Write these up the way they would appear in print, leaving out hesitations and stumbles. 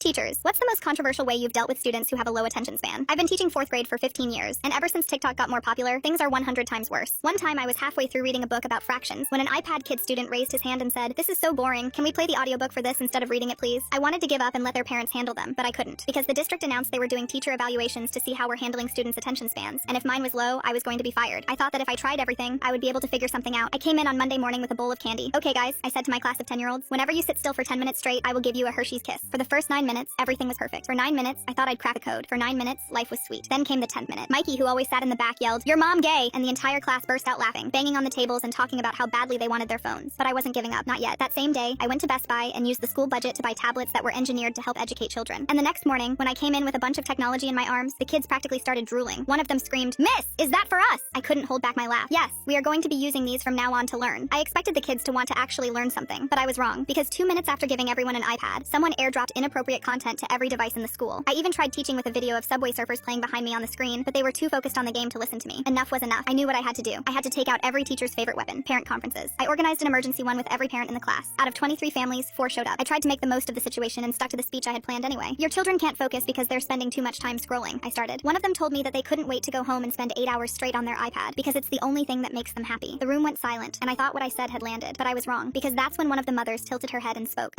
Teachers, what's the most controversial way you've dealt with students who have a low attention span? I've been teaching 4th grade for 15 years, and ever since TikTok got more popular, things are 100 times worse. One time I was halfway through reading a book about fractions when an iPad kid student raised his hand and said, "This is so boring, can we play the audiobook for this instead of reading it please?" I wanted to give up and let their parents handle them, but I couldn't, because the district announced they were doing teacher evaluations to see how we're handling students' attention spans, and if mine was low, I was going to be fired. I thought that if I tried everything, I would be able to figure something out. I came in on Monday morning with a bowl of candy. "Okay guys," I said to my class of 10-year-olds, "whenever you sit still for 10 minutes straight, I will give you a Hershey's Kiss." For the first 9 minutes, everything was perfect. For 9 minutes, I thought I'd crack a code. For 9 minutes, life was sweet. Then came the 10th minute. Mikey, who always sat in the back, yelled, "Your mom gay!" and the entire class burst out laughing, banging on the tables and talking about how badly they wanted their phones. But I wasn't giving up, not yet. That same day, I went to Best Buy and used the school budget to buy tablets that were engineered to help educate children. And the next morning, when I came in with a bunch of technology in my arms, the kids practically started drooling. One of them screamed, "Miss, is that for us?" I couldn't hold back my laugh. Yes, we are going to be using these from now on to learn. I expected the kids to want to actually learn something, but I was wrong, because 2 minutes after giving everyone an iPad, someone airdropped inappropriate content to every device in the school. I even tried teaching with a video of Subway Surfers playing behind me on the screen, but they were too focused on the game to listen to me. Enough was enough. I knew what I had to do. I had to take out every teacher's favorite weapon, parent conferences. I organized an emergency one with every parent in the class. Out of 23 families, 4 showed up. I tried to make the most of the situation and stuck to the speech I had planned anyway. "Your children can't focus because they're spending too much time scrolling," I started. One of them told me that they couldn't wait to go home and spend 8 hours straight on their iPad because it's the only thing that makes them happy. The room went silent, and I thought what I said had landed, but I was wrong, because that's when one of the mothers tilted her head and spoke.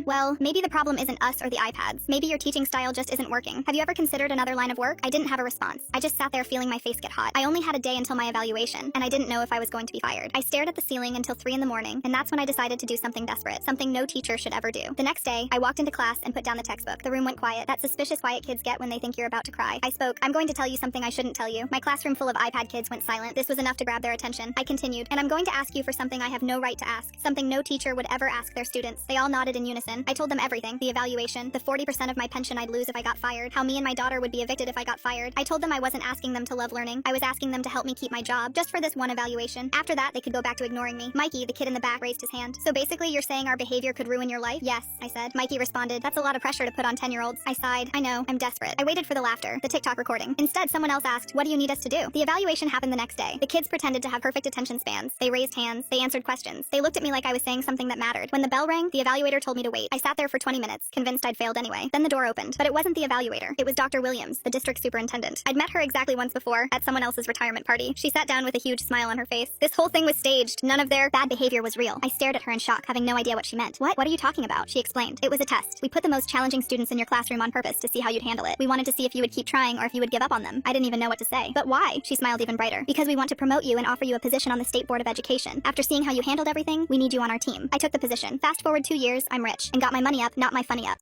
Well, maybe the problem isn't us or the iPads. Maybe your teaching style just isn't working. Have you ever considered another line of work?" I didn't have a response. I just sat there feeling my face get hot. I only had a day until my evaluation, and I didn't know if I was going to be fired. I stared at the ceiling until 3 in the morning, and that's when I decided to do something desperate, something no teacher should ever do. The next day, I walked into class and put down the textbook. The room went quiet, that suspicious quiet kids get when they think you're about to cry. I spoke, "I'm going to tell you something I shouldn't tell you." My classroom full of iPad kids went silent. This was enough to grab their attention. I continued, "And I'm going to ask you for something I have no right to ask, something no teacher would ever ask their students." They all nodded in unison. I told them everything, the evaluation, the 40% of my pension I'd lose if I got fired, how me and my daughter would be evicted if I got fired. I told them I wasn't asking them to love learning. I was asking them to help me keep my job, just for this one evaluation. After that, they could go back to ignoring me. Mikey, the kid in the back, raised his hand. "So basically you're saying our behavior could ruin your life?" "Yes," I said. Mikey responded, "That's a lot of pressure to put on 10-year-olds. I sighed. "I know, I'm desperate." I waited for the laughter, the TikTok recording. Instead, someone else asked, "What do you need us to do?" The evaluation happened the next day. The kids pretended to have perfect attention spans. They raised hands. They answered questions. They looked at me like I was saying something that mattered. When the bell rang, the evaluator told me to wait. I sat there for 20 minutes, convinced I'd failed anyway. Then the door opened. But it wasn't the evaluator. It was Dr. Williams, the district superintendent. I'd met her exactly once before, at someone else's retirement party. She sat down with a huge smile on her face. "This whole thing was staged. None of their bad behavior was real." I stared at her in shock, having no idea what she meant. What are you talking about?" She explained. "It was a test. We put the most challenging students in your classroom on purpose to see how you'd handle it. We wanted to see if you would keep trying or if you would give up on them." I didn't even know what to say. "But why?" She smiled even brighter. "Because we want to promote you and offer you a position on the State Board of Education. After seeing how you handled everything, we need you on our team." I took the position. Fast forward 2 years, I'm rich, and got my money up, not my funny up.